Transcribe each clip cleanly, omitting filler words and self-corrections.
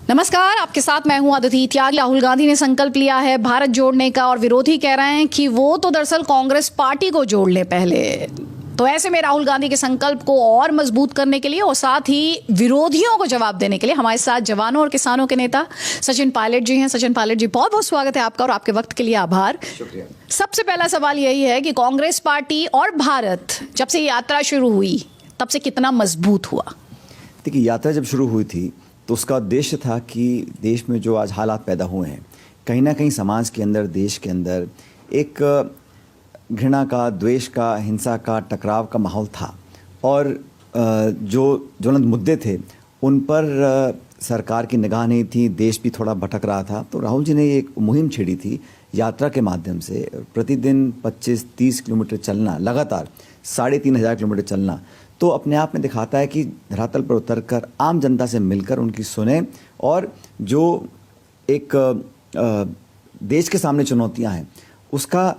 नमस्कार, आपके साथ मैं हूं अदिति त्यागी। राहुल गांधी ने संकल्प लिया है भारत जोड़ने का और विरोधी कह रहे हैं कि वो तो दरअसल कांग्रेस पार्टी को जोड़ ले पहले। तो ऐसे में राहुल गांधी के संकल्प को और मजबूत करने के लिए और साथ ही विरोधियों को जवाब देने के लिए हमारे साथ जवानों और किसानों के नेता सचिन पायलट जी हैं। सचिन पायलट जी, बहुत बहुत स्वागत है आपका और आपके वक्त के लिए आभार। शुक्रिया। सबसे पहला सवाल यही है कि कांग्रेस पार्टी और भारत जब से यात्रा शुरू हुई तब से कितना मजबूत हुआ? देखिए, यात्रा जब शुरू हुई थी तो उसका उद्देश्य था कि देश में जो आज हालात पैदा हुए हैं, कहीं ना कहीं समाज के अंदर, देश के अंदर एक घृणा का, द्वेष का, हिंसा का, टकराव का माहौल था और जो ज्वलंत मुद्दे थे उन पर सरकार की निगाह नहीं थी, देश भी थोड़ा भटक रहा था। तो राहुल जी ने एक मुहिम छेड़ी थी यात्रा के माध्यम से, प्रतिदिन 25-30 किलोमीटर चलना, लगातार 3500 किलोमीटर चलना। तो अपने आप में दिखाता है कि धरातल पर उतरकर आम जनता से मिलकर उनकी सुने और जो एक देश के सामने चुनौतियां हैं उसका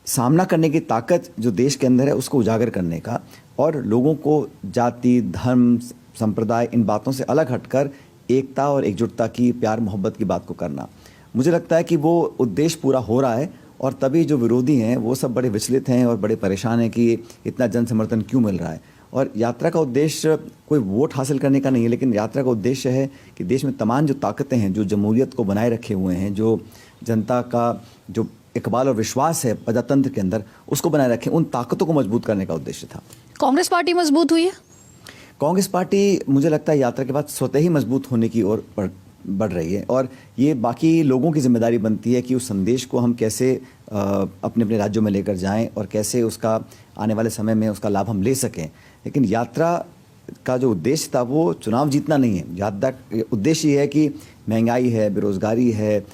सामना करने की ताकत जो देश के अंदर है उसको उजागर करने का, और लोगों को जाति, धर्म, संप्रदाय, इन बातों से अलग हटकर एकता और एकजुटता की, प्यार मोहब्बत की बात को करना। मुझे लगता है कि वो उद्देश्य पूरा हो रहा है और तभी जो विरोधी हैं वो सब बड़े विचलित हैं और बड़े परेशान हैं कि इतना जन समर्थन क्यों मिल रहा है। और यात्रा का उद्देश्य कोई वोट हासिल करने का नहीं है, लेकिन यात्रा का उद्देश्य है कि देश में तमाम जो ताकतें हैं, जो जमहूरियत को बनाए रखे हुए हैं, जो जनता का जो इकबाल और विश्वास है प्रजातंत्र के अंदर, उसको बनाए रखें, उन ताकतों को मजबूत करने का उद्देश्य था। कांग्रेस पार्टी मजबूत हुई है? कांग्रेस पार्टी मुझे लगता है यात्रा के बाद स्वतः ही मजबूत होने की ओर बढ़ रही है और ये बाकी लोगों की जिम्मेदारी बनती है कि उस संदेश को हम कैसे अपने अपने राज्यों में लेकर जाएं और कैसे उसका आने वाले समय में उसका लाभ हम ले सकें। लेकिन यात्रा का जो उद्देश्य था वो चुनाव जीतना नहीं है। यात्रा उद्देश्य ये है कि महंगाई है, बेरोजगारी है,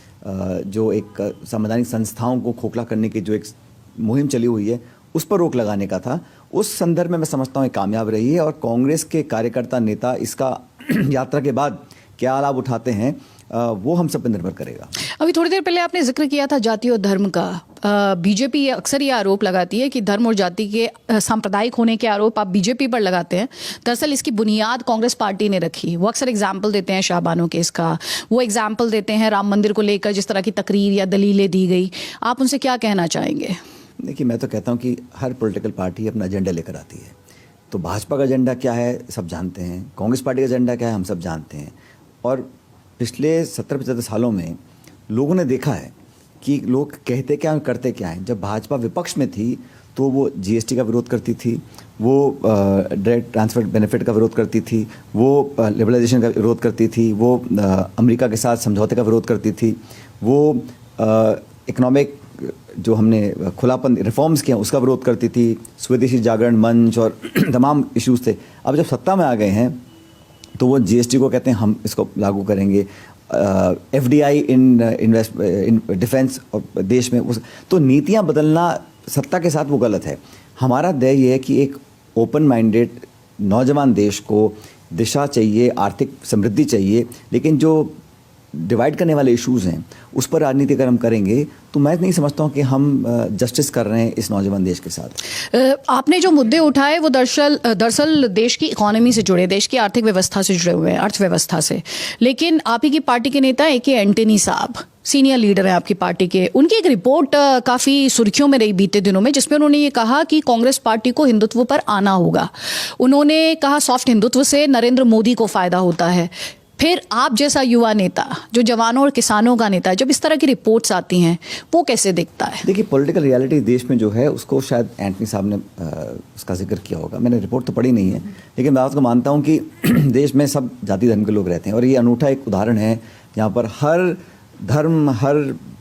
जो एक संवैधानिक संस्थाओं को खोखला करने की जो एक मुहिम चली हुई है उस पर रोक लगाने का था। उस संदर्भ में मैं समझता हूँ कामयाब रही है और कांग्रेस के कार्यकर्ता, नेता इसका यात्रा के बाद क्या लाभ उठाते हैं वो हम सब पर निर्भर करेगा। अभी थोड़ी देर पहले आपने जिक्र किया था जाति और धर्म का। बीजेपी अक्सर ये आरोप लगाती है कि धर्म और जाति के सांप्रदायिक होने के आरोप आप बीजेपी पर लगाते हैं। दरअसल इसकी बुनियाद कांग्रेस पार्टी ने रखी। वो अक्सर एग्जाम्पल देते हैं शाहबानो केस का, वो एग्जाम्पल देते हैं राम मंदिर को लेकर जिस तरह की तकरीर या दलीलें दी गई। आप उनसे क्या कहना चाहेंगे? देखिए, मैं तो कहता हूँ कि हर पॉलिटिकल पार्टी अपना एजेंडा लेकर आती है। तो भाजपा का एजेंडा क्या है सब जानते हैं, कांग्रेस पार्टी का एजेंडा क्या है हम सब जानते हैं। और पिछले 70-75 सालों में लोगों ने देखा है कि लोग कहते क्या और करते क्या हैं। जब भाजपा विपक्ष में थी तो वो जीएसटी का विरोध करती थी, वो डायरेक्ट ट्रांसफर बेनिफिट का विरोध करती थी, वो लिबरलाइजेशन का विरोध करती थी, वो अमेरिका के साथ समझौते का विरोध करती थी, वो इकोनॉमिक जो हमने खुलापन रिफॉर्म्स किए उसका विरोध करती थी, स्वदेशी जागरण मंच और तमाम इश्यूज थे। अब जब सत्ता में आ गए हैं तो वो जीएसटी को कहते हैं हम इसको लागू करेंगे, एफडीआई इन डिफेंस और देश में तो नीतियां बदलना सत्ता के साथ वो गलत है। हमारा ध्येय ये है कि एक ओपन माइंडेड नौजवान देश को दिशा चाहिए, आर्थिक समृद्धि चाहिए, लेकिन जो डिवाइड करने वाले इश्यूज हैं उस पर राजनीति अगर हम करेंगे तो मैं नहीं समझता हूँ कि हम जस्टिस कर रहे हैं इस नौजवान देश के साथ। आपने जो मुद्दे उठाए वो दरअसल देश की इकोनॉमी से जुड़े, देश की आर्थिक व्यवस्था से जुड़े हुए हैं, अर्थव्यवस्था से। लेकिन आप ही की पार्टी के नेता ए के एंटनी साहब, सीनियर लीडर हैं आपकी पार्टी के, उनकी एक रिपोर्ट काफ़ी सुर्खियों में रही बीते दिनों में, जिसमें उन्होंने ये कहा कि कांग्रेस पार्टी को हिंदुत्व पर आना होगा। उन्होंने कहा सॉफ्ट हिंदुत्व से नरेंद्र मोदी को फायदा होता है। फिर आप जैसा युवा नेता, जो जवानों और किसानों का नेता है, जब इस तरह की रिपोर्ट्स आती हैं वो कैसे दिखता है? देखिए, पॉलिटिकल रियलिटी देश में जो है उसको शायद एंटनी साहब ने उसका जिक्र किया होगा। मैंने रिपोर्ट तो पढ़ी नहीं है, लेकिन मैं आपको मानता हूँ कि देश में सब जाति धर्म के लोग रहते हैं और ये अनूठा एक उदाहरण है यहाँ पर हर धर्म, हर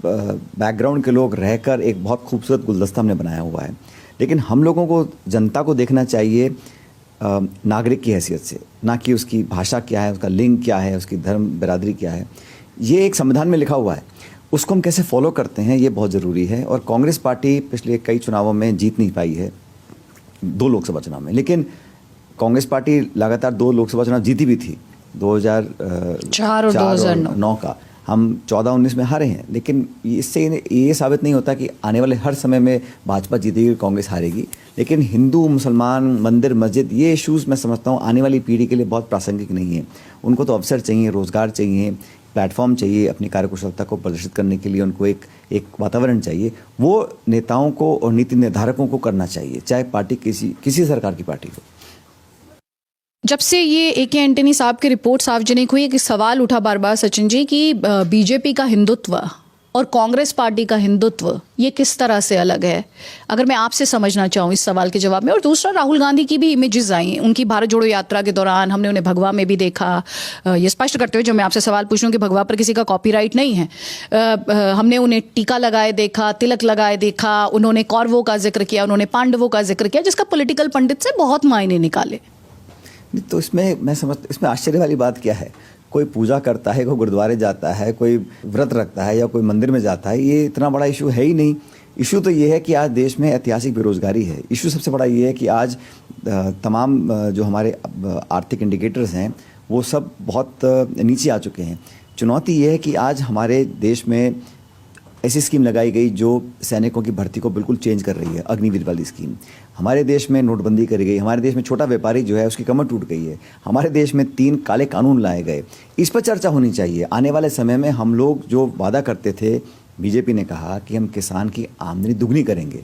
बैकग्राउंड के लोग रहकर एक बहुत खूबसूरत गुलदस्ता हमने बनाया हुआ है। लेकिन हम लोगों को, जनता को देखना चाहिए नागरिक की हैसियत से, ना कि उसकी भाषा क्या है, उसका लिंग क्या है, उसकी धर्म बिरादरी क्या है। ये एक संविधान में लिखा हुआ है, उसको हम कैसे फॉलो करते हैं ये बहुत ज़रूरी है। और कांग्रेस पार्टी पिछले कई चुनावों में जीत नहीं पाई है, 2 लोकसभा चुनाव में, लेकिन कांग्रेस पार्टी लगातार 2 लोकसभा चुनाव जीती भी थी, 2004 और 2009 का। हम 14-19 में हारे हैं, लेकिन इससे ये साबित नहीं होता कि आने वाले हर समय में भाजपा जीतेगी, कांग्रेस हारेगी। लेकिन हिंदू, मुसलमान, मंदिर, मस्जिद, ये इश्यूज़ मैं समझता हूँ आने वाली पीढ़ी के लिए बहुत प्रासंगिक नहीं है। उनको तो अवसर चाहिए, रोज़गार चाहिए, प्लेटफॉर्म चाहिए, अपनी कार्यकुशलता को प्रदर्शित करने के लिए उनको एक वातावरण चाहिए, वो नेताओं को और नीति निर्धारकों को करना चाहिए, चाहे पार्टी किसी सरकार की पार्टी हो। जब से ये ए.के. एंटनी साहब की रिपोर्ट सार्वजनिक हुई, एक सवाल उठा बार बार सचिन जी कि बीजेपी का हिंदुत्व और कांग्रेस पार्टी का हिंदुत्व ये किस तरह से अलग है, अगर मैं आपसे समझना चाहूँ इस सवाल के जवाब में। और दूसरा, राहुल गांधी की भी इमेजेस आई उनकी भारत जोड़ो यात्रा के दौरान, हमने उन्हें भगवा में भी देखा। ये स्पष्ट करते हुए जो मैं आपसे सवाल पूछ रही हूँ कि भगवा पर किसी का कॉपीराइट नहीं है। हमने उन्हें टीका लगाए देखा, तिलक लगाए देखा, उन्होंने कौरवों का जिक्र किया, उन्होंने पांडवों का जिक्र किया, जिसका पॉलिटिकल पंडित से बहुत मायने निकाले। तो इसमें आश्चर्य वाली बात क्या है? कोई पूजा करता है, कोई गुरुद्वारे जाता है, कोई व्रत रखता है या कोई मंदिर में जाता है, ये इतना बड़ा इशू है ही नहीं। इशू तो ये है कि आज देश में ऐतिहासिक बेरोजगारी है। इशू सबसे बड़ा ये है कि आज तमाम जो हमारे आर्थिक इंडिकेटर्स हैं वो सब बहुत नीचे आ चुके हैं। चुनौती ये है कि आज हमारे देश में ऐसी स्कीम लगाई गई जो सैनिकों की भर्ती को बिल्कुल चेंज कर रही है, अग्निवीर वाली स्कीम। हमारे देश में नोटबंदी करी गई, हमारे देश में छोटा व्यापारी जो है उसकी कमर टूट गई है, हमारे देश में 3 काले कानून लाए गए। इस पर चर्चा होनी चाहिए। आने वाले समय में हम लोग जो वादा करते थे, बीजेपी ने कहा कि हम किसान की आमदनी दुगनी करेंगे।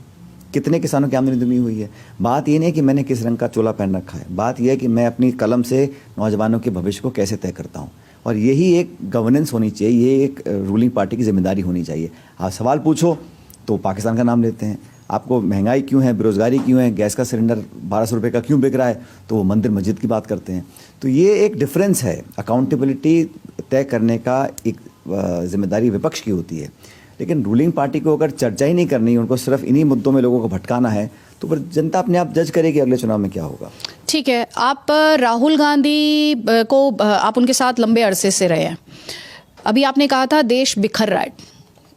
कितने किसानों की आमदनी दुगनी हुई है? बात ये नहीं कि मैंने किस रंग का चोला पहन रखा है, बात यह है कि मैं अपनी कलम से नौजवानों के भविष्य को कैसे तय करता हूँ। और यही एक गवर्नेंस होनी चाहिए, ये एक रूलिंग पार्टी की जिम्मेदारी होनी चाहिए। आप सवाल पूछो तो पाकिस्तान का नाम लेते हैं, आपको महंगाई क्यों है, बेरोजगारी क्यों है, गैस का सिलेंडर 1200 रुपये का क्यों बिक रहा है, तो वो मंदिर मस्जिद की बात करते हैं। तो ये एक डिफरेंस है। अकाउंटेबिलिटी तय करने का एक जिम्मेदारी विपक्ष की होती है, लेकिन रूलिंग पार्टी को अगर चर्चा ही नहीं करनी, उनको सिर्फ इन्हीं मुद्दों में लोगों को भटकाना है, तो फिर जनता अपने आप जज करेगी अगले चुनाव में क्या होगा। ठीक है, आप राहुल गांधी को आप उनके साथ लंबे अरसे से रहे हैं। अभी आपने कहा था देश बिखर रहा है,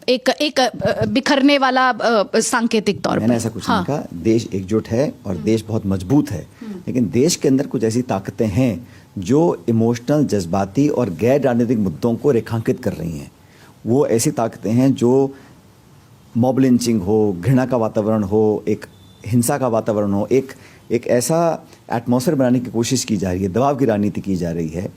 एक बिखरने वाला सांकेतिक तौर पर। मैंने ऐसा कुछ नहीं कहा। देश एकजुट है और देश बहुत मजबूत है, लेकिन देश के अंदर कुछ ऐसी ताकतें हैं जो इमोशनल, जज्बाती और गैर राजनीतिक मुद्दों को रेखांकित कर रही हैं। वो ऐसी ताकतें हैं जो मॉब लिंचिंग हो, घृणा का वातावरण हो, एक हिंसा का वातावरण हो, एक ऐसा एटमॉस्फेयर बनाने की कोशिश की जा रही है, दबाव की राजनीति की जा रही है,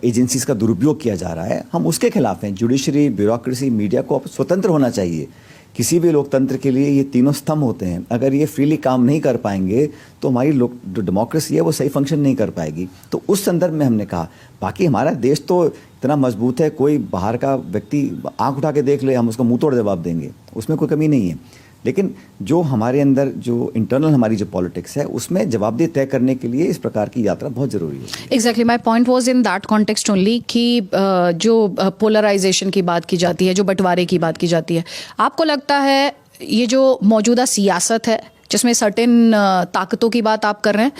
एजेंसीज का दुरुपयोग किया जा रहा है। हम उसके खिलाफ हैं। जुडिशरी, ब्यूरोक्रेसी, मीडिया को अब स्वतंत्र होना चाहिए। किसी भी लोकतंत्र के लिए ये तीनों स्तंभ होते हैं। अगर ये फ्रीली काम नहीं कर पाएंगे तो हमारी जो डेमोक्रेसी है वो सही फंक्शन नहीं कर पाएगी। तो उस संदर्भ में हमने कहा, बाकी हमारा देश तो इतना मजबूत है, कोई बाहर का व्यक्ति आंख उठा के देख ले, हम उसको मुंह तोड़ जवाब देंगे, उसमें कोई कमी नहीं है। लेकिन जो हमारे अंदर जो इंटरनल हमारी जो पॉलिटिक्स है, उसमें जवाबदेही तय करने के लिए इस प्रकार की यात्रा बहुत जरूरी है। Exactly, my point was in that context only कि जो पोलराइजेशन की बात की जाती है, जो बंटवारे की बात की जाती है, आपको लगता है ये जो मौजूदा सियासत है जिसमें सर्टेन ताकतों की बात आप कर रहे हैं,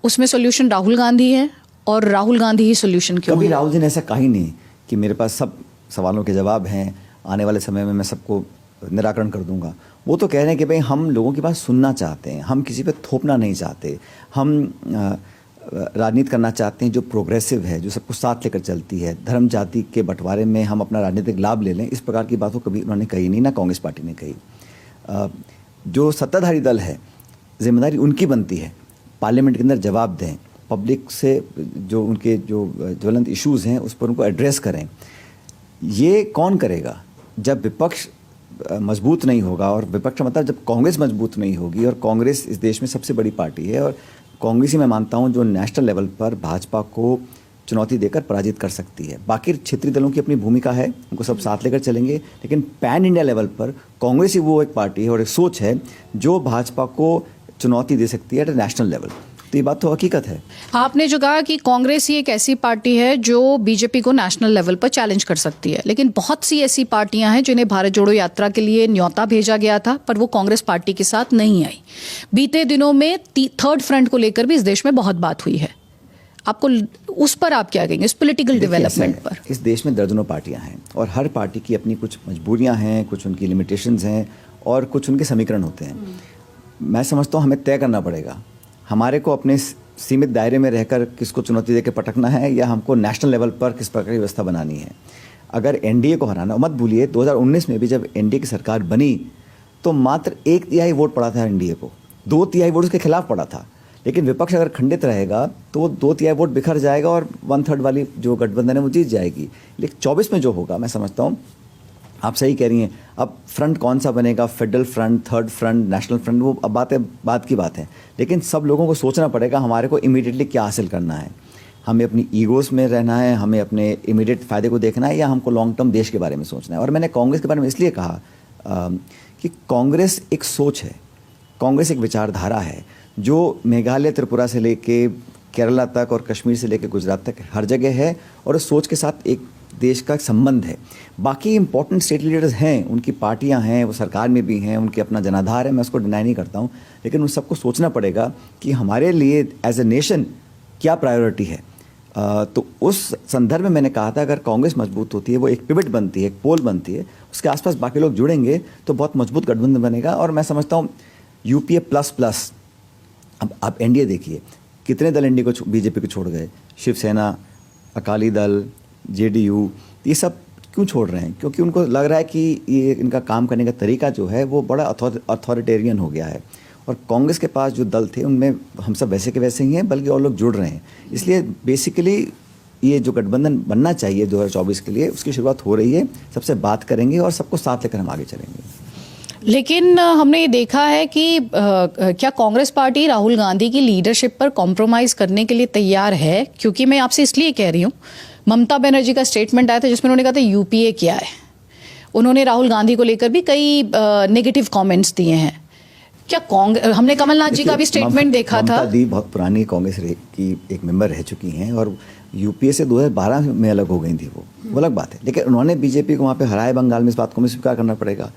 उसमें सोल्यूशन राहुल गांधी है और राहुल गांधी ही सोल्यूशन क्यों कभी है? राहुल जी ने ऐसा कहा ही नहीं कि मेरे पास सब सवालों के जवाब हैं, आने वाले समय में मैं सबको निराकरण कर दूंगा। वो तो कह रहे हैं कि भाई हम लोगों की बात सुनना चाहते हैं, हम किसी पे थोपना नहीं चाहते, हम राजनीति करना चाहते हैं जो प्रोग्रेसिव है, जो सबको साथ लेकर चलती है। धर्म जाति के बंटवारे में हम अपना राजनीतिक लाभ ले लें, इस प्रकार की बातों कभी उन्होंने कही नहीं, ना कांग्रेस पार्टी ने कही। जो सत्ताधारी दल है, जिम्मेदारी उनकी बनती है, पार्लियामेंट के अंदर जवाब दें, पब्लिक से जो उनके जो ज्वलंत इश्यूज़ हैं उस पर उनको एड्रेस करें। ये कौन करेगा जब विपक्ष मजबूत नहीं होगा? और विपक्ष मतलब जब कांग्रेस मजबूत नहीं होगी, और कांग्रेस इस देश में सबसे बड़ी पार्टी है, और कांग्रेस ही मैं मानता हूं जो नेशनल लेवल पर भाजपा को चुनौती देकर पराजित कर सकती है। बाकी क्षेत्रीय दलों की अपनी भूमिका है, उनको सब साथ लेकर चलेंगे, लेकिन पैन इंडिया लेवल पर कांग्रेस ही वो एक पार्टी है और एक सोच है जो भाजपा को चुनौती दे सकती है एट नेशनल लेवल। तो ये बात तो हकीकत है। आपने जो कहा कि कांग्रेस ही एक ऐसी पार्टी है जो बीजेपी को नेशनल लेवल पर चैलेंज कर सकती है, लेकिन बहुत सी ऐसी पार्टियां हैं जिन्हें भारत जोड़ो यात्रा के लिए न्योता भेजा गया था, पर वो कांग्रेस पार्टी के साथ नहीं आई। बीते दिनों में थर्ड फ्रंट को लेकर भी इस देश में बहुत बात हुई है। आपको उस पर आप क्या कहेंगे, इस पॉलिटिकल डेवलपमेंट पर? इस देश में दर्जनों पार्टियां हैं और हर पार्टी की अपनी कुछ मजबूरियां हैं, कुछ उनकी लिमिटेशंस हैं और कुछ उनके समीकरण होते हैं। मैं समझता हूँ हमें तय करना पड़ेगा, हमारे को अपने सीमित दायरे में रहकर किसको चुनौती देकर पटकना है या हमको नेशनल लेवल पर किस प्रकार की व्यवस्था बनानी है। अगर एनडीए को हराना, मत भूलिए 2019 में भी जब एनडीए की सरकार बनी तो मात्र 1/3 वोट पड़ा था एनडीए को, 2/3 वोट उसके खिलाफ पड़ा था। लेकिन विपक्ष अगर खंडित रहेगा तो 2/3 वोट बिखर जाएगा और 1/3 वाली जो गठबंधन है वो जीत जाएगी। लेकिन 24 में जो होगा, मैं समझता हूँ आप सही कह रही हैं। अब फ्रंट कौन सा बनेगा, federal front, third front, national front, वो अब बात की बात है। लेकिन सब लोगों को सोचना पड़ेगा हमारे को इमीडिएटली क्या हासिल करना है। हमें अपनी ईगोस में रहना है, हमें अपने इमीडिएट फ़ायदे को देखना है, या हमको लॉन्ग टर्म देश के बारे में सोचना है। और मैंने कांग्रेस के बारे में इसलिए कहा कि कांग्रेस एक सोच है, कांग्रेस एक विचारधारा है जो मेघालय, त्रिपुरा से लेके केरला तक और कश्मीर से लेकर गुजरात तक हर जगह है, और उस सोच के साथ एक देश का संबंध है। बाकी इंपॉर्टेंट स्टेट लीडर्स हैं, उनकी पार्टियां हैं, वो सरकार में भी हैं, उनके अपना जनाधार है, मैं उसको डिनाई नहीं करता हूं। लेकिन उन सबको सोचना पड़ेगा कि हमारे लिए एज ए नेशन क्या प्रायोरिटी है। तो उस संदर्भ में मैंने कहा था अगर कांग्रेस मजबूत होती है, वो एक पिवट बनती है, एक पोल बनती है, उसके आसपास बाकी लोग जुड़ेंगे तो बहुत मजबूत गठबंधन बनेगा। और मैं समझता हूँ यूपीए प्लस, अब आप एनडीए देखिए, कितने दल एनडीए को बीजेपी को छोड़ गए, शिवसेना, अकाली दल, जेडीयू, ये सब क्यों छोड़ रहे हैं? क्योंकि उनको लग रहा है कि ये इनका काम करने का तरीका जो है वो बड़ा अथॉरिटेरियन हो गया है। और कांग्रेस के पास जो दल थे उनमें हम सब वैसे के वैसे ही हैं, बल्कि और लोग जुड़ रहे हैं। इसलिए बेसिकली ये जो गठबंधन बनना चाहिए 2024 के लिए, उसकी शुरुआत हो रही है। सबसे बात करेंगे और सबको साथ लेकर हम आगे चलेंगे। लेकिन हमने ये देखा है कि क्या कांग्रेस पार्टी राहुल गांधी की लीडरशिप पर कॉम्प्रोमाइज करने के लिए तैयार है? क्योंकि मैं आपसे इसलिए कह रही हूँ, ममता बनर्जी का स्टेटमेंट आया था जिसमें उन्होंने कहा था यूपीए क्या है। उन्होंने राहुल गांधी को लेकर भी कई नेगेटिव कमेंट्स दिए हैं। क्या हमने कमलनाथ जी का भी स्टेटमेंट देखा था। ममता दी बहुत पुरानी कांग्रेस की एक मेंबर रह चुकी हैं और यूपीए से 2012 में अलग हो गई थी, वो अलग बात है। लेकिन उन्होंने बीजेपी को वहाँ पे हराया बंगाल में, इस बात को हमें स्वीकार करना पड़ेगा।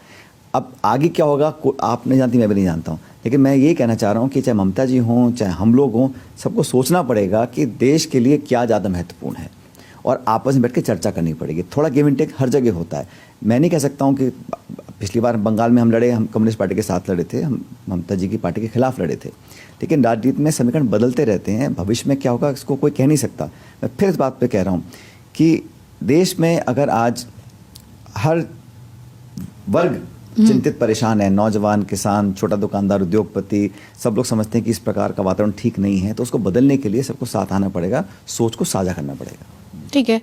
अब आगे क्या होगा आप नहीं जानती, मैं भी नहीं जानता हूँ। लेकिन मैं ये कहना चाह रहा हूँ कि चाहे ममता जी हों, चाहे हम लोग हों, सबको सोचना पड़ेगा कि देश के लिए क्या ज़्यादा महत्वपूर्ण है और आपस में बैठ के चर्चा करनी पड़ेगी। थोड़ा गिव एंड टेक हर जगह होता है। मैं नहीं कह सकता हूँ कि पिछली बार बंगाल में हम लड़े, हम कम्युनिस्ट पार्टी के साथ लड़े थे, हम ममता जी की पार्टी के खिलाफ लड़े थे। लेकिन राजनीति में समीकरण बदलते रहते हैं, भविष्य में क्या होगा इसको कोई कह नहीं सकता। मैं फिर इस बात पे कह रहा हूँ कि देश में अगर आज हर वर्ग चिंतित परेशान है, नौजवान, किसान, छोटा दुकानदार, उद्योगपति, सब लोग समझते हैं कि इस प्रकार का वातावरण ठीक नहीं है, तो उसको बदलने के लिए सबको साथ आना पड़ेगा, सोच को साझा करना पड़ेगा। ठीक है,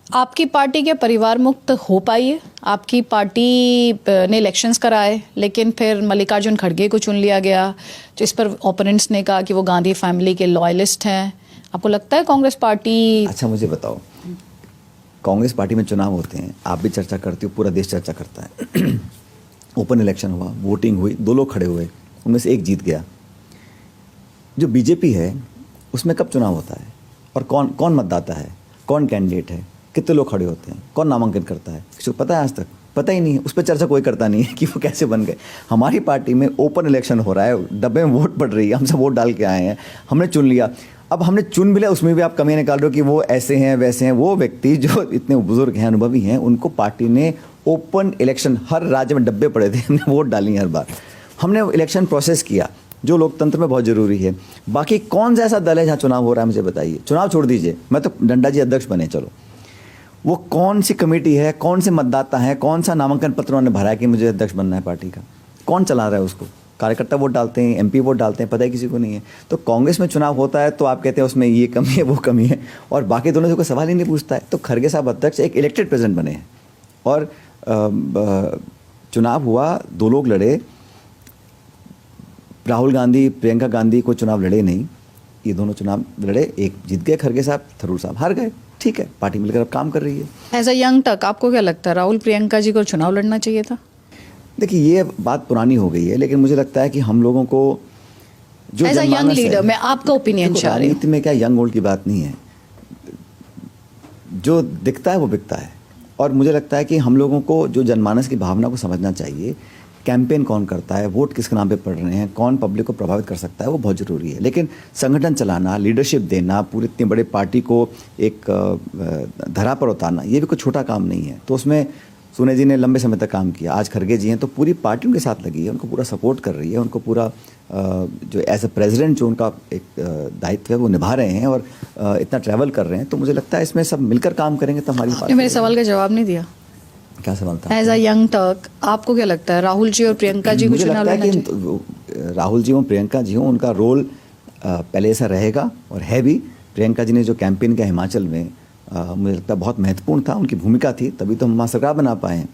आपकी पार्टी के परिवार मुक्त हो पाई है? आपकी पार्टी ने इलेक्शंस कराए, लेकिन फिर मल्लिकार्जुन खड़गे को चुन लिया गया, तो इस पर ओपोनेंट्स ने कहा कि वो गांधी फैमिली के लॉयलिस्ट हैं। आपको लगता है कांग्रेस पार्टी? अच्छा मुझे बताओ, कांग्रेस पार्टी में चुनाव होते हैं, आप भी चर्चा करती हो, पूरा देश चर्चा करता है। ओपन इलेक्शन हुआ, वोटिंग हुई, 2 लोग खड़े हुए, उनमें से एक जीत गया। जो बीजेपी है उसमें कब चुनाव होता है और कौन मतदाता है, कौन कैंडिडेट है, कितने लोग खड़े होते हैं, कौन नामांकन करता है, किसी को पता है? आज तक पता ही नहीं है। उस पर चर्चा कोई करता नहीं है कि वो कैसे बन गए। हमारी पार्टी में ओपन इलेक्शन हो रहा है, डब्बे में वोट पड़ रही है, हम सब वोट डाल के आए हैं, हमने चुन लिया। अब हमने चुन भी लिया, उसमें भी आप कमी निकाल रहे हो कि वो ऐसे हैं वैसे हैं। वो व्यक्ति जो इतने बुजुर्ग हैं, अनुभवी हैं, उनको पार्टी ने ओपन इलेक्शन, हर राज्य में डब्बे पड़े थे, हमने वोट डाली हर बार, हमने इलेक्शन प्रोसेस किया जो लोकतंत्र में बहुत जरूरी है। बाकी कौन सा ऐसा दल है जहाँ चुनाव हो रहा है, मुझे बताइए। चुनाव छोड़ दीजिए, मैं तो डंडा जी अध्यक्ष बने, चलो, वो कौन सी कमेटी है, कौन से मतदाता है, कौन सा नामांकन पत्र उन्होंने भरा है कि मुझे अध्यक्ष बनना है पार्टी का, कौन चला रहा है उसको? कार्यकर्ता वोट डालते हैं, एमपी वोट डालते हैं, पता है किसी को नहीं है। तो कांग्रेस में चुनाव होता है तो आप कहते हैं उसमें ये कमी है, वो कमी है, और बाकी दोनों से कोई सवाल ही नहीं पूछता है। तो खड़गे साहब अध्यक्ष एक इलेक्टेड प्रेसिडेंट बने हैं और चुनाव हुआ, 2 लोग लड़े, राहुल गांधी, प्रियंका गांधी को चुनाव लड़े नहीं, ये दोनों चुनाव लड़े, एक जीत गए खड़गे साहब, थरूर साहब हार गए। ठीक है, पार्टी मिलकर अब काम कर रही है। एज अ यंग टक आपको क्या लगता है, राहुल प्रियंका जी को चुनाव लड़ना चाहिए था? देखिए ये बात पुरानी हो गई है, लेकिन मुझे लगता है कि हम लोगों को जो एज अ यंग लीडर, मैं आपका ओपिनियन चाह रही हूँ। राजनीति में क्या यंग ओल्ड की बात नहीं है, जो दिखता है वो बिकता है। और मुझे लगता है कि हम लोगों को जो जनमानस की भावना को समझना चाहिए, कैंपेन कौन करता है, वोट किसके नाम पे पड़ रहे हैं, कौन पब्लिक को प्रभावित कर सकता है, वो बहुत ज़रूरी है। लेकिन संगठन चलाना, लीडरशिप देना, पूरी इतनी बड़े पार्टी को एक धरा पर उतारना, ये भी कोई छोटा काम नहीं है। तो उसमें सोनिया जी ने लंबे समय तक काम किया, आज खड़गे जी हैं, तो पूरी पार्टी उनके साथ लगी है, उनको पूरा सपोर्ट कर रही है, उनको पूरा जो एज ए प्रेसिडेंट जो उनका एक दायित्व है वो निभा रहे हैं और इतना ट्रैवल कर रहे हैं। तो मुझे लगता है इसमें सब मिलकर काम करेंगे तो हमारी आपने मेरे सवाल का जवाब नहीं दिया। क्या सवाल था? एज अ यंग टर्क आपको क्या लगता है, राहुल जी और प्रियंका जी को चुनाव लड़ना चाहिए? राहुल जी हो, प्रियंका जी हो, उनका रोल पहले ऐसा रहेगा और है भी। प्रियंका जी ने जो कैंपेन किया हिमाचल में मुझे लगता है बहुत महत्वपूर्ण था, उनकी भूमिका थी, तभी तो हम वहाँ सरकार बना पाए हैं।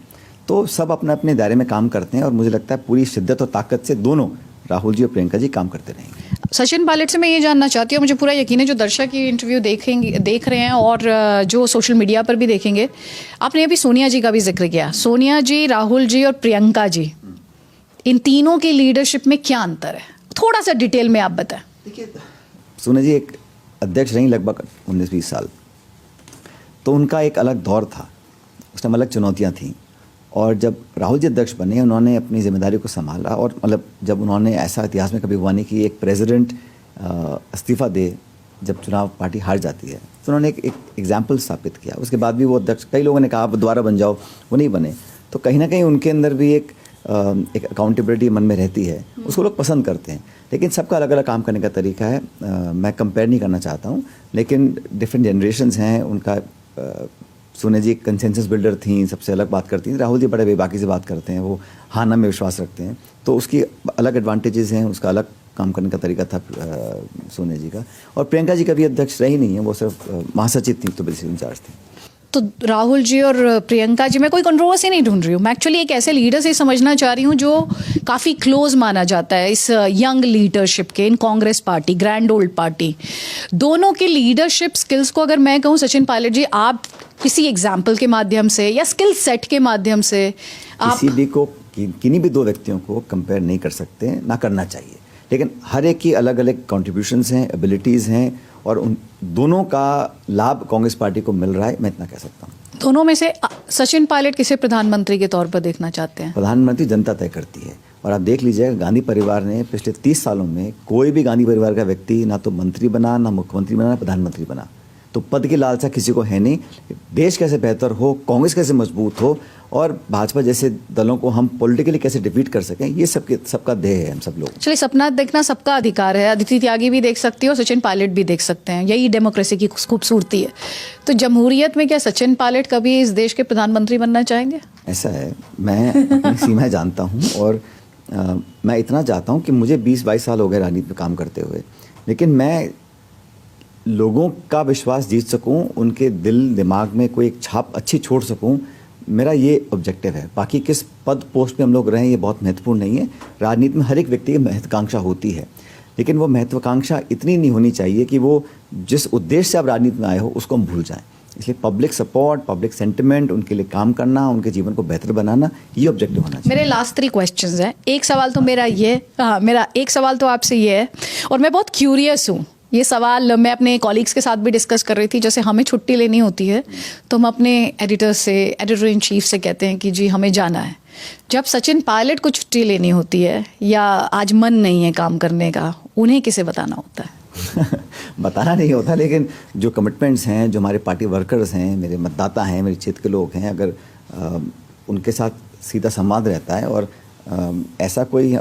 तो सब अपने अपने दायरे में काम करते हैं और मुझे लगता है पूरी शिद्दत और ताकत से दोनों राहुल जी और प्रियंका जी काम करते रहेंगे। सचिन पायलट से मैं ये जानना चाहती हूँ, मुझे पूरा यकीन है जो दर्शक ये इंटरव्यू देख रहे हैं और जो सोशल मीडिया पर भी देखेंगे, आपने अभी सोनिया जी का भी जिक्र किया। सोनिया जी, राहुल जी और प्रियंका जी, इन तीनों की लीडरशिप में क्या अंतर है, थोड़ा सा डिटेल में आप बताएं। देखिए, सोनिया जी एक अध्यक्ष रहीं लगभग 19-20 साल, तो उनका एक अलग दौर था, उस टाइम अलग चुनौतियाँ थीं। और जब राहुल जी अध्यक्ष बने, उन्होंने अपनी जिम्मेदारी को संभाला और मतलब जब उन्होंने ऐसा इतिहास में कभी हुआ नहीं कि एक प्रेसिडेंट इस्तीफा दे जब चुनाव पार्टी हार जाती है, तो उन्होंने एक एग्जाम्पल स्थापित किया। उसके बाद भी वो अध्यक्ष, कई लोगों ने कहा आप दोबारा बन जाओ, वो नहीं बने। तो कहीं ना कहीं उनके अंदर भी एक अकाउंटेबिलिटी मन में रहती है, उसको लोग पसंद करते हैं। लेकिन सबका अलग अलग काम करने का तरीका है, मैं कंपेयर नहीं करना चाहता हूँ, लेकिन डिफरेंट जनरेशन्स हैं। उनका सोनिया जी एक कंसेंसस बिल्डर थी, सबसे अलग बात करती थी। राहुल जी बड़े बेबाकी से बात करते हैं, वो हाँ ना में विश्वास रखते हैं, तो उसकी अलग एडवांटेजेस हैं, उसका अलग काम करने का तरीका था सोनिया जी का। और प्रियंका जी कभी अध्यक्ष रही नहीं है, वो सिर्फ महासचिव थी, तो बेसिकली इंचार्ज थी। तो राहुल जी और प्रियंका जी, मैं कोई कंट्रोवर्सी नहीं ढूंढ रही हूँ, मैं एक्चुअली एक ऐसे लीडर से समझना चाह रही हूँ जो काफ़ी क्लोज माना जाता है इस यंग लीडरशिप के, in Congress party, grand old party. दोनों के लीडरशिप स्किल्स को अगर मैं कहूँ, सचिन पायलट जी, आप किसी एग्जाम्पल के माध्यम से या स्किल सेट के माध्यम से आप किसी भी को, किन्हीं भी दो व्यक्तियों को कंपेयर नहीं कर सकते, ना करना चाहिए। लेकिन हर एक की अलग अलग कॉन्ट्रीब्यूशंस हैं, एबिलिटीज़ हैं, और उन दोनों का लाभ कांग्रेस पार्टी को मिल रहा है, मैं इतना कह सकता हूँ। दोनों में से सचिन पायलट किसे प्रधानमंत्री के तौर पर देखना चाहते हैं? प्रधानमंत्री जनता तय करती है। और आप देख लीजिएगा, गांधी परिवार ने पिछले 30 सालों में कोई भी गांधी परिवार का व्यक्ति ना तो मंत्री बना, ना मुख्यमंत्री बना, ना प्रधानमंत्री बना। तो पद की लालसा किसी को है नहीं। देश कैसे बेहतर हो, कांग्रेस कैसे मजबूत हो और भाजपा जैसे दलों को हम पॉलिटिकली कैसे डिफीट कर सकें, ये सबका ध्येय है हम सब लोग। चलिए, सपना देखना सबका अधिकार है, अदिति त्यागी भी देख सकती है और सचिन पायलट भी देख सकते हैं, यही डेमोक्रेसी की खूबसूरती है। तो जमहूरियत में क्या सचिन पायलट कभी इस देश के प्रधानमंत्री बनना चाहेंगे? ऐसा है, मैं अपनी सीमाएं जानता हूँ और मैं इतना चाहता हूँ कि मुझे 20-22 साल हो गए राजनीति में काम करते हुए, लेकिन मैं लोगों का विश्वास जीत सकूं, उनके दिल दिमाग में कोई एक छाप अच्छी छोड़ सकूं, मेरा ये ऑब्जेक्टिव है। बाकी किस पद पोस्ट पे हम लोग रहें, ये बहुत महत्वपूर्ण नहीं है। राजनीति में हर एक व्यक्ति की महत्वाकांक्षा होती है, लेकिन वो महत्वाकांक्षा इतनी नहीं होनी चाहिए कि वो जिस उद्देश्य से आप राजनीति में आए हो उसको हम भूल जाएं। इसलिए पब्लिक सपोर्ट, पब्लिक सेंटिमेंट, उनके लिए काम करना, उनके जीवन को बेहतर बनाना, ये ऑब्जेक्टिव होना चाहिए। मेरे लास्ट 3 क्वेश्चंस हैं। एक सवाल तो मेरा एक सवाल तो आपसे ये है, और मैं बहुत क्यूरियस हूँ। ये सवाल मैं अपने कॉलीग्स के साथ भी डिस्कस कर रही थी। जैसे हमें छुट्टी लेनी होती है तो हम अपने एडिटर इन चीफ से कहते हैं कि जी हमें जाना है। जब सचिन पायलट को छुट्टी लेनी होती है या आज मन नहीं है काम करने का, उन्हें किसे बताना होता है? बताना नहीं होता, लेकिन जो कमिटमेंट्स हैं, जो हमारे पार्टी वर्कर्स हैं, मेरे मतदाता हैं, मेरे क्षेत्र के लोग हैं, अगर उनके साथ सीधा संवाद रहता है और ऐसा कोई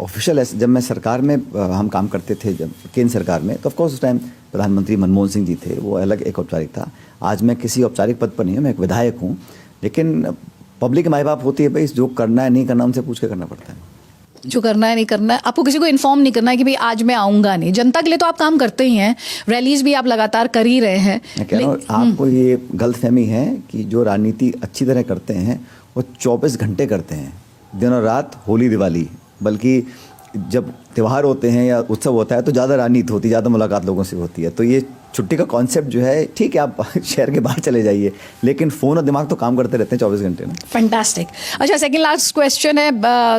ऑफिशियल, जब मैं सरकार में हम काम करते थे, जब केंद्र सरकार में, तो ऑफकोर्स उस टाइम प्रधानमंत्री मनमोहन सिंह जी थे, वो अलग एक औपचारिक था। आज मैं किसी औपचारिक पद पर नहीं हूँ, मैं एक विधायक हूँ, लेकिन पब्लिक माई बाप होती है भाई, जो करना है नहीं करना उनसे पूछ के करना पड़ता है। जो करना है नहीं करना है, आपको किसी को इन्फॉर्म नहीं करना है कि भाई आज मैं आऊँगा नहीं। जनता के लिए तो आप काम करते ही हैं, रैलीज भी आप लगातार कर ही रहे हैं। मैं कह रहा हूँ, आपको ये गलतफहमी है कि जो राजनीति अच्छी तरह करते हैं वो 24 घंटे करते हैं, दिन और रात, होली दिवाली। बल्कि जब त्यौहार होते हैं या उत्सव होता है तो ज़्यादा राजनीति होती है, ज़्यादा मुलाकात लोगों से होती है। तो ये छुट्टी का कॉन्सेप्ट जो है, ठीक है आप शहर के बाहर चले जाइए, लेकिन फ़ोन और दिमाग तो काम करते रहते हैं 24 घंटे ना। फैंटास्टिक। अच्छा, सेकंड लास्ट क्वेश्चन है।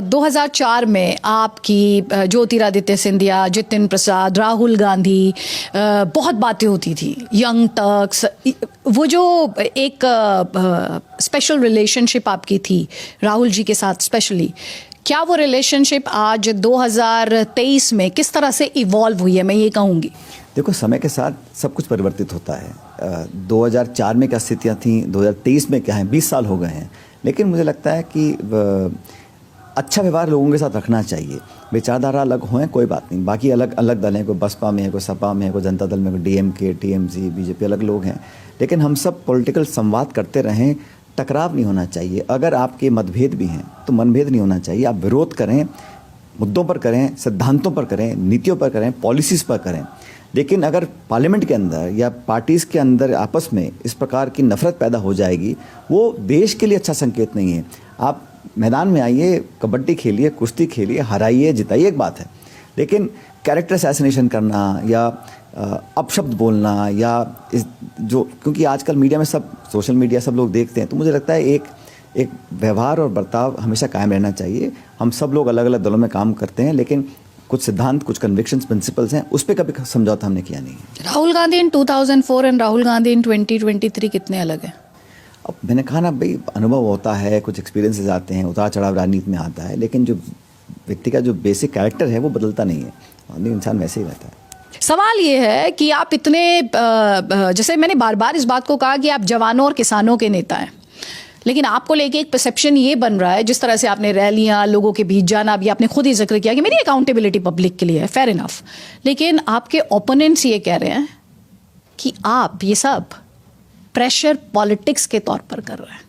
2004 में आपकी ज्योतिरादित्य सिंधिया, जितिन प्रसाद, राहुल गांधी, बहुत बातें होती थी, यंग टर्क्स, वो जो एक स्पेशल रिलेशनशिप आपकी थी राहुल जी के साथ स्पेशली, क्या वो रिलेशनशिप आज 2023 में किस तरह से इवॉल्व हुई है, मैं ये कहूँगी? देखो, समय के साथ सब कुछ परिवर्तित होता है। 2004 में क्या स्थितियाँ थीं, 2023 में क्या है, 20 साल हो गए हैं। लेकिन मुझे लगता है कि अच्छा व्यवहार लोगों के साथ रखना चाहिए। विचारधारा अलग हों, कोई बात नहीं, बाकी अलग अलग दल हैं, कोई बसपा में है, कोई सपा में है, कोई जनता दल में, कोई DMK, TMC, BJP, अलग लोग हैं। लेकिन हम सब पॉलिटिकल संवाद करते रहें, टकराव नहीं होना चाहिए। अगर आपके मतभेद भी हैं तो मनभेद नहीं होना चाहिए। आप विरोध करें, मुद्दों पर करें, सिद्धांतों पर करें, नीतियों पर करें, पॉलिसीज़ पर करें। लेकिन अगर पार्लियामेंट के अंदर या पार्टीज़ के अंदर आपस में इस प्रकार की नफरत पैदा हो जाएगी, वो देश के लिए अच्छा संकेत नहीं है। आप मैदान में आइए, कबड्डी खेलिए, कुश्ती खेलिए, हराइए, जिताइए, एक बात है, लेकिन कैरेक्टर असैसिनेशन करना या अपशब्द बोलना या इस जो, क्योंकि आजकल मीडिया में सब, सोशल मीडिया सब लोग देखते हैं, तो मुझे लगता है एक व्यवहार और बर्ताव हमेशा कायम रहना चाहिए। हम सब लोग अलग अलग दलों में काम करते हैं, लेकिन कुछ सिद्धांत, कुछ कन्विक्शंस, प्रिंसिपल्स हैं, उस पर कभी समझौता हमने किया नहीं है। राहुल गांधी इन 2004 एंड राहुल गांधी इन 2023 कितने अलग हैं? अब मैंने कहा ना भाई, अनुभव होता है, कुछ एक्सपीरियंसेस आते हैं, उतार चढ़ाव राजनीति में आता है, लेकिन जो व्यक्ति का जो बेसिक कैरेक्टर है वो बदलता नहीं है, आदमी इंसान वैसे ही रहता है। सवाल ये है कि आप इतने जैसे मैंने बार बार इस बात को कहा कि आप जवानों और किसानों के नेता हैं, लेकिन आपको लेके एक परसेप्शन ये बन रहा है, जिस तरह से आपने रैलियां, लोगों के बीच जाना, अभी आपने खुद ही जिक्र किया कि मेरी अकाउंटेबिलिटी पब्लिक के लिए है, फेयर इनफ, लेकिन आपके ओपोनेंट्स ये कह रहे हैं कि आप ये सब प्रेशर पॉलिटिक्स के तौर पर कर रहे हैं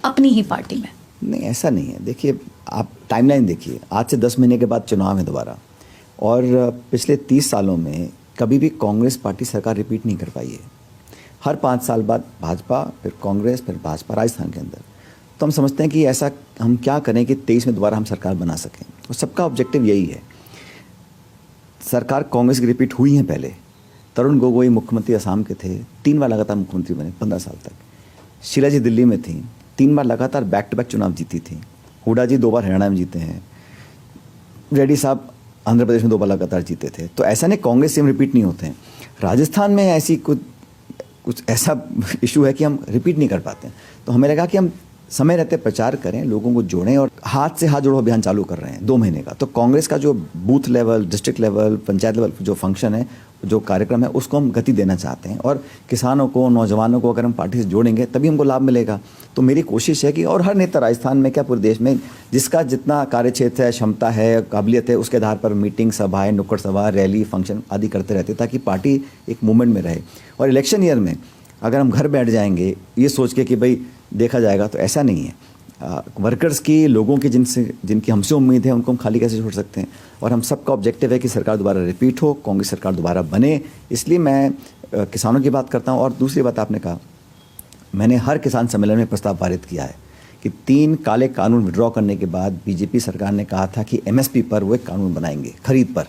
अपनी ही पार्टी में। नहीं, ऐसा नहीं है। देखिए, आप टाइमलाइन देखिए, आज से 10 महीने के बाद चुनाव है दोबारा, और पिछले 30 सालों में कभी भी कांग्रेस पार्टी सरकार रिपीट नहीं कर पाई है। हर 5 साल बाद भाजपा, फिर कांग्रेस, फिर भाजपा राजस्थान के अंदर। तो हम समझते हैं कि ऐसा हम क्या करें कि 23 में दोबारा हम सरकार बना सकें, और सबका ऑब्जेक्टिव यही है। सरकार कांग्रेस की रिपीट हुई है पहले, तरुण गोगोई मुख्यमंत्री असम के थे, 3 बार लगातार मुख्यमंत्री बने 15 साल तक। शीला जी दिल्ली में थी, 3 बार लगातार बैक टू बैक चुनाव जीती थी। हुडा जी 2 बार हरियाणा में जीते हैं। रेड्डी साहब आंध्र प्रदेश में 2 बार लगातार जीते थे। तो ऐसा नहीं, कांग्रेस सेम रिपीट नहीं होते हैं। राजस्थान में ऐसी कुछ ऐसा इशू है कि हम रिपीट नहीं कर पाते हैं। तो हमें लगा कि हम समय रहते प्रचार करें, लोगों को जोड़ें, और हाथ से हाथ जोड़ो अभियान चालू कर रहे हैं 2 महीने का। तो कांग्रेस का जो booth level, district level, panchayat level जो फंक्शन है, जो कार्यक्रम है, उसको हम गति देना चाहते हैं। और किसानों को, नौजवानों को अगर हम पार्टी से जोड़ेंगे तभी हमको लाभ मिलेगा। तो मेरी कोशिश है कि, और हर नेता राजस्थान में क्या पूरे देश में, जिसका जितना कार्यक्षेत्र है, क्षमता है, काबिलियत है, उसके आधार पर मीटिंग, सभाएं, नुक्कड़ सभा, रैली, फंक्शन आदि करते रहते, ताकि पार्टी एक मूवमेंट में रहे। और इलेक्शन ईयर में अगर हम घर बैठ जाएंगे ये सोच के कि भाई देखा जाएगा, तो ऐसा नहीं है। वर्कर्स की, लोगों की जिनकी हमसे उम्मीद है, उनको हम खाली कैसे छोड़ सकते हैं। और हम सबका ऑब्जेक्टिव है कि सरकार दोबारा रिपीट हो, कांग्रेस सरकार दोबारा बने। इसलिए मैं किसानों की बात करता हूं। और दूसरी बात आपने कहा, मैंने हर किसान सम्मेलन में प्रस्ताव पारित किया है कि 3 काले कानून विड्रॉ करने के बाद बीजेपी सरकार ने कहा था कि एमएसपी पर वो एक कानून बनाएंगे, खरीद पर।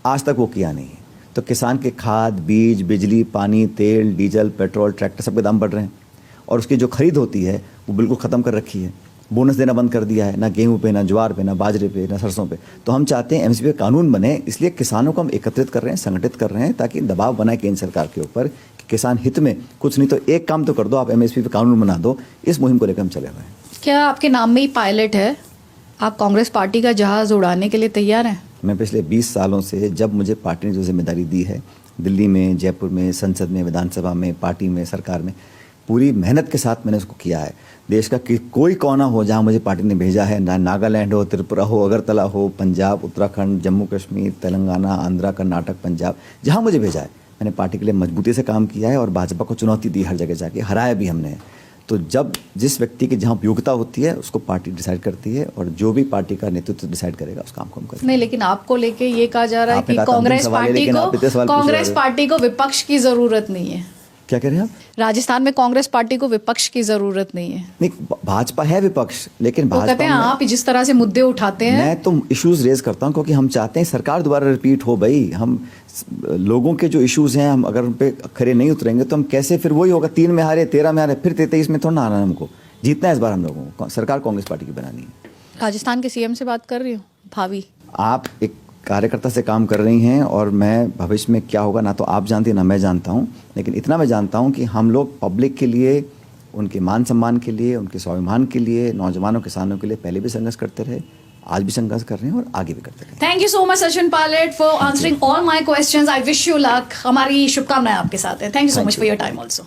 आज तक वो किया नहीं है। तो किसान के खाद, बीज, बिजली, पानी, तेल, डीजल, पेट्रोल, ट्रैक्टर, सबके दाम बढ़ रहे हैं, और उसकी जो खरीद होती है वो बिल्कुल ख़त्म कर रखी है। बोनस देना बंद कर दिया है, ना गेहूं पे, ना ज्वार पे, ना बाजरे पे, ना सरसों पे। तो हम चाहते हैं एमएसपी पे कानून बने। इसलिए किसानों को हम एकत्रित कर रहे हैं, संगठित कर रहे हैं, ताकि दबाव बनाए केंद्र सरकार के ऊपर कि किसान हित में कुछ नहीं तो एक काम तो कर दो, आप एमएसपी पे कानून बना दो। इस मुहिम को लेकर हम चले हुए हैं। क्या आपके नाम में ही पायलट है? आप कांग्रेस पार्टी का जहाज उड़ाने के लिए तैयार हैं? मैं पिछले 20 सालों से, जब मुझे पार्टी ने जो जिम्मेदारी दी है, दिल्ली में, जयपुर में, संसद में, विधानसभा में, पार्टी में, सरकार में, पूरी मेहनत के साथ मैंने उसको किया है। देश का कोई कोना हो जहाँ मुझे पार्टी ने भेजा है, नागालैंड हो, त्रिपुरा हो, अगरतला हो, पंजाब, उत्तराखंड, जम्मू कश्मीर, तेलंगाना, आंध्रा, कर्नाटक, पंजाब, जहाँ मुझे भेजा है, मैंने पार्टी के लिए मजबूती से काम किया है और भाजपा को चुनौती दी, हर जगह जाके हराया भी हमने। तो जब जिस व्यक्ति की जहाँ उपयोगिता होती है उसको पार्टी डिसाइड करती है, और जो भी पार्टी का नेतृत्व डिसाइड करेगा उस काम को हम करेंगे। नहीं, लेकिन आपको लेके ये कहा जा रहा है कि कांग्रेस पार्टी को विपक्ष की जरूरत नहीं है। क्या कह रहे हैं आप? राजस्थान में कांग्रेस पार्टी को विपक्ष की जरूरत नहीं है। नहीं, भाजपा है विपक्ष, लेकिन भाजपा कहते हैं आप जिस तरह से मुद्दे उठाते हैं। मैं तो इश्यूज रेज करता हूं क्योंकि हम चाहते हैं सरकार दोबारा रिपीट हो। भाई, हम लोगों के जो इश्यूज हैं, हम अगर उन पे खरे नहीं उतरेंगे तो हम कैसे, फिर वही होगा, 3 में हारे, 13 में हारे, फिर 23 में थोड़ा ना आना है हमको। जीतना है इस बार हम लोगों को। सरकार कांग्रेस पार्टी की बनानी है। राजस्थान के सीएम से बात कर रही हूँ, भावी। आप एक कार्यकर्ता से काम कर रही हैं, और मैं भविष्य में क्या होगा ना तो आप जानती हैं ना मैं जानता हूं, लेकिन इतना मैं जानता हूं कि हम लोग पब्लिक के लिए, उनके मान सम्मान के लिए, उनके स्वाभिमान के लिए, नौजवानों, किसानों के लिए पहले भी संघर्ष करते रहे, आज भी संघर्ष कर रहे हैं और आगे भी करते रहे। Thank you so much Sachin Pilot for answering all my questions. I wish you luck. हमारी शुभकामनाएं आपके साथ है। Thank you so much for your time also.